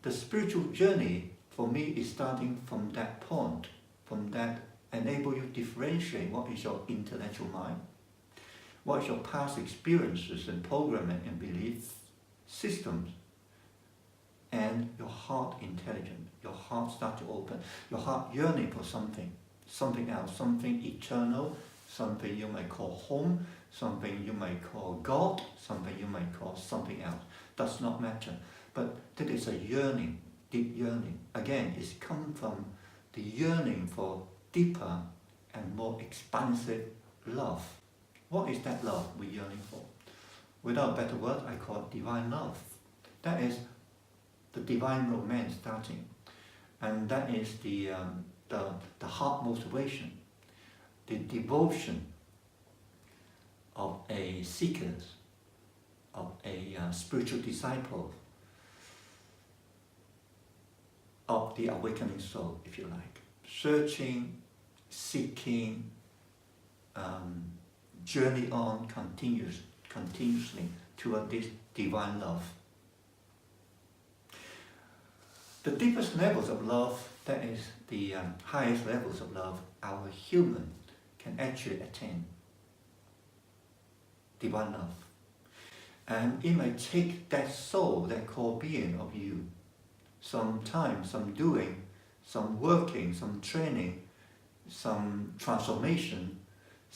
the spiritual journey for me is starting from that point, from that enable you differentiate what is your intellectual mind, what is your past experiences and programming and belief systems, and your heart intelligence. Your heart start to open, your heart yearning for something else, something eternal, something you might call home, something you might call God, something you might call something else. Does not matter. But that is a yearning, deep yearning. Again, it's come from the yearning for deeper and more expansive love. What is that love we're yearning for? Without a better word, I call it divine love. That is the divine romance starting. And that is the heart motivation, the devotion of a seeker, of a spiritual disciple, of the awakening soul, if you like. Searching, seeking, journey on continuously toward this divine love. The deepest levels of love, that is the highest levels of love our human can actually attain. Divine love. And it may take that soul, that core being of you, some time, some doing, some working, some training, some transformation,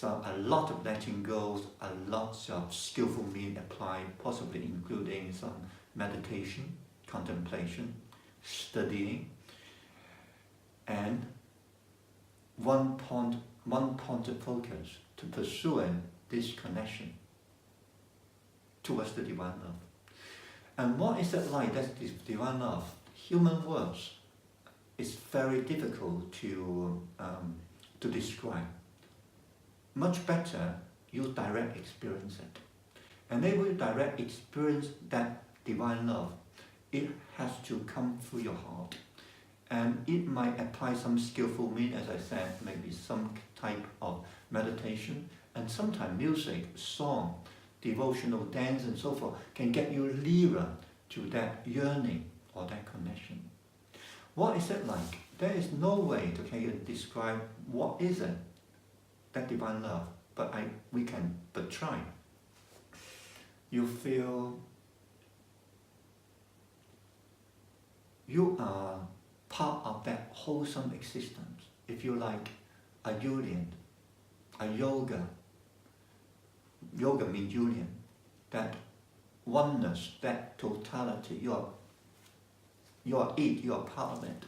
a lot of letting go, a lot of skillful means applied, possibly including some meditation, contemplation, studying, and one pointed focus to pursuing this connection towards the divine love. And what is that like? That's this divine love. Human words is very difficult to describe. Much better you direct experience it. And then when you direct experience that divine love, it has to come through your heart. And it might apply some skillful means, as I said, maybe some type of meditation, and sometimes music, song, devotional dance and so forth can get you nearer to that yearning or that connection. What is it like? There is no way to describe what is it, that divine love, but we can try. You feel you are part of that wholesome existence. If you like, a Julian, a yoga means Julian, that oneness, that totality, you are it, you are part of it.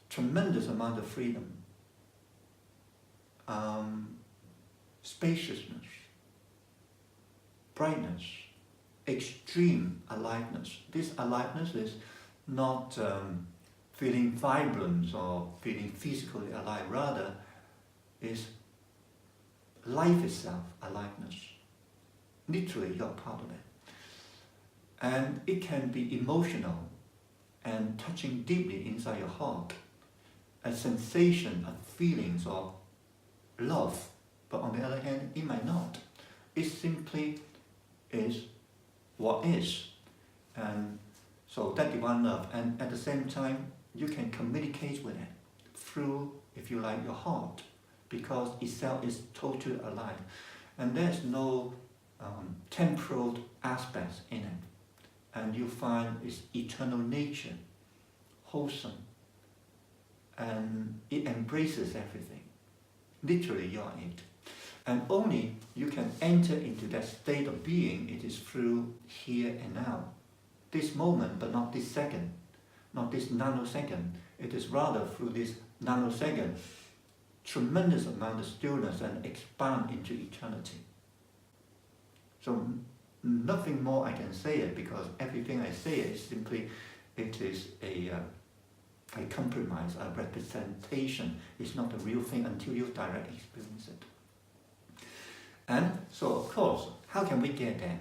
Tremendous amount of freedom, spaciousness, brightness, extreme aliveness. This aliveness is not feeling vibrant or feeling physically alive, rather is life itself, aliveness. Literally, you're part of it. And it can be emotional and touching deeply inside your heart, a sensation of feelings of love, but on the other hand, it might not. It simply is what is. And so that divine love, and at the same time, you can communicate with it through, if you like, your heart, because itself is totally alive. And there's no temporal aspects in it. And you find its eternal nature, wholesome, and it embraces everything. Literally, you are it. And only you can enter into that state of being, it is through here and now. This moment, but not this second, not this nanosecond. It is rather through this nanosecond, tremendous amount of stillness and expand into eternity. So nothing more I can say it, because everything I say is simply, it is a compromise, a representation. It's not a real thing until you directly experience it. And so, of course, how can we get there?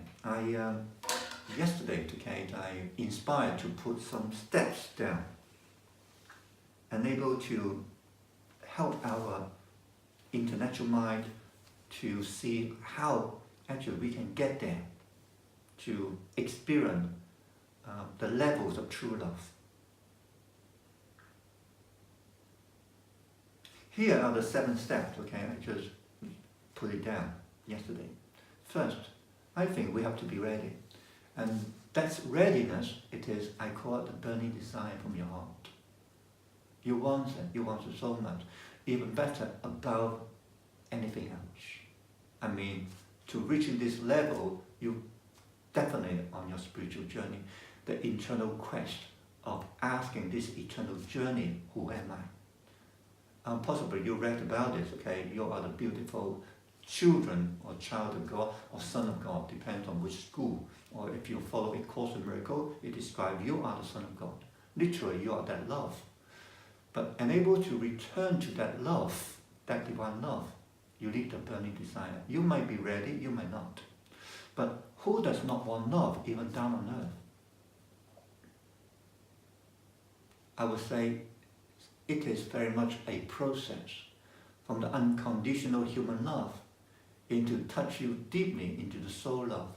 Yesterday, I inspired to put some steps down, and able to help our intellectual mind to see how actually we can get there, to experience the levels of true love. Here are the 7 steps, okay? I just put it down yesterday. First, I think we have to be ready. And that's readiness, I call it the burning desire from your heart. You want it so much, even better, above anything else. I mean, to reaching this level, you definitely on your spiritual journey, the internal quest of asking this eternal journey, who am I? Possibly you read about this, okay? You are the beautiful children or child of God or son of God, depends on which school. Or if you follow A Course in Miracles, it describes you are the son of God. Literally, you are that love. But unable to return to that love, that divine love, you need the burning desire. You might be ready, you might not. But who does not want love, even down on earth? I would say it is very much a process from the unconditional human love into touch you deeply into the soul love,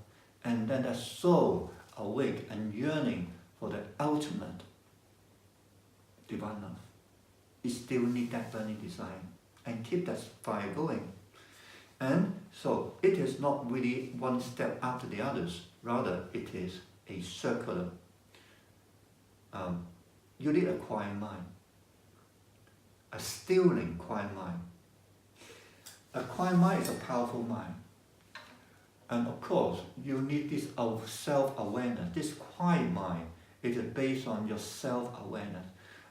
and then that soul awake and yearning for the ultimate divine love. You still need that burning desire and keep that fire going. And so it is not really one step after the others, rather it is a circular. You need a quiet mind, a stilling quiet mind. A quiet mind is a powerful mind. And of course, you need this self-awareness. This quiet mind, it is based on your self-awareness.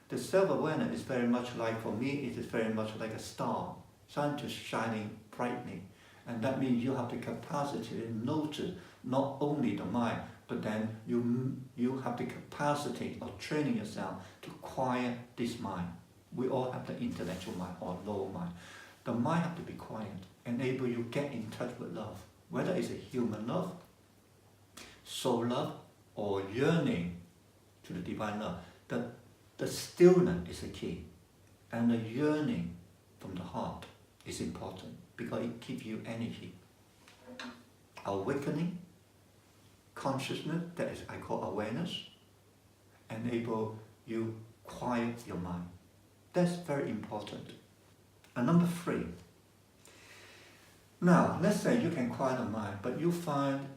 The self-awareness is very much like, for me, it is very much like a star, sun just shining brightly. And that means you have the capacity to notice not only the mind, but then you have the capacity of training yourself to quiet this mind. We all have the intellectual mind or lower mind. The mind has to be quiet, enable you get in touch with love, whether it's a human love, soul love, or yearning to the divine love. The stillness is the key, and the yearning from the heart is important because it gives you energy. Awakening, consciousness, that is I call awareness, enable you quiet your mind. That's very important. And number 3. Now, let's say you can quiet the mind, but you find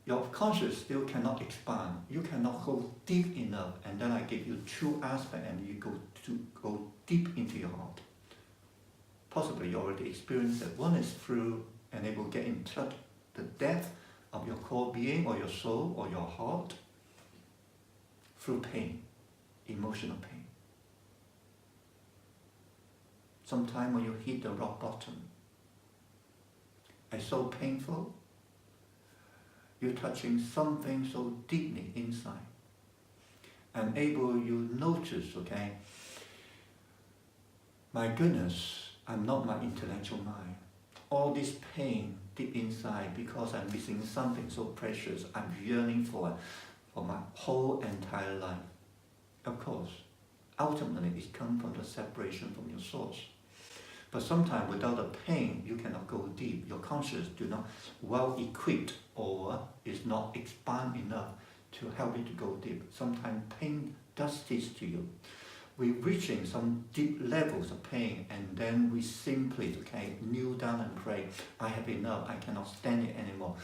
your consciousness still cannot expand. You cannot go deep enough, and then I give you 2 aspects, and you go deep into your heart. Possibly you already experienced it. One is through enable get in touch the depth of your core being or your soul or your heart through pain, emotional pain. Sometimes when you hit the rock bottom, it's so painful, you're touching something so deeply inside. And able you notice, okay, my goodness, I'm not my intellectual mind. All this pain deep inside because I'm missing something so precious, I'm yearning for my whole entire life. Of course, ultimately it comes from the separation from your source. But sometimes without the pain, you cannot go deep. Your consciousness do not well equipped or is not expand enough to help you to go deep. Sometimes pain does this to you. We're reaching some deep levels of pain, and then we simply, okay, kneel down and pray, I have enough, I cannot stand it anymore.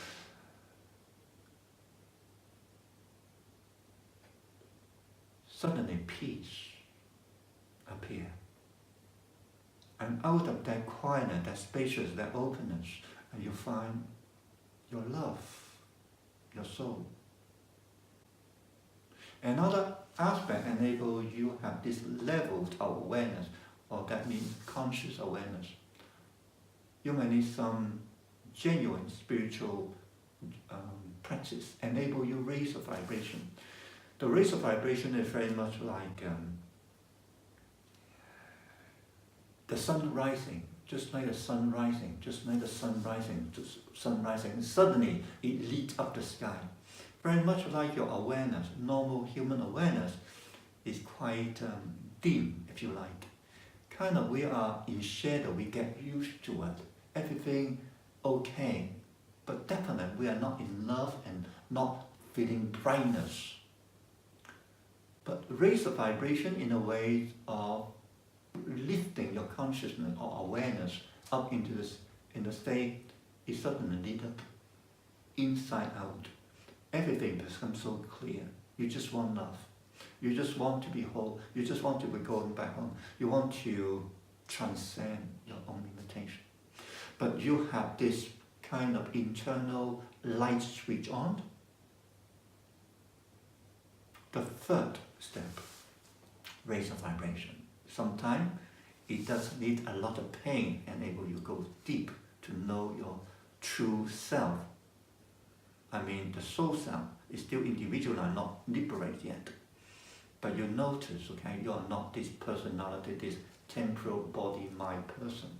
Suddenly peace appears. And out of that quietness, that spaciousness, that openness, and you find your love, your soul. Another aspect enables you have this level of awareness, or that means conscious awareness. You may need some genuine spiritual practice, enable you raise a vibration. The raise of vibration is very much like the sun rising, just like the sun rising, and suddenly it lit up the sky. Very much like your awareness, normal human awareness is quite dim, if you like. Kind of we are in shadow, we get used to it. Everything okay, but definitely we are not in love and not feeling brightness. But raise the vibration in a way of lifting your consciousness or awareness up into this in the state is suddenly lit up, inside out. Everything becomes so clear. You just want love. You just want to be whole. You just want to be going back home. You want to transcend your own limitation. But you have this kind of internal light switch on. The third step, raise the vibration. Sometimes it does need a lot of pain and enable you to go deep to know your true self. I mean, the soul self is still individual and not liberated yet. But you notice, okay, you are not this personality, this temporal body, mind person.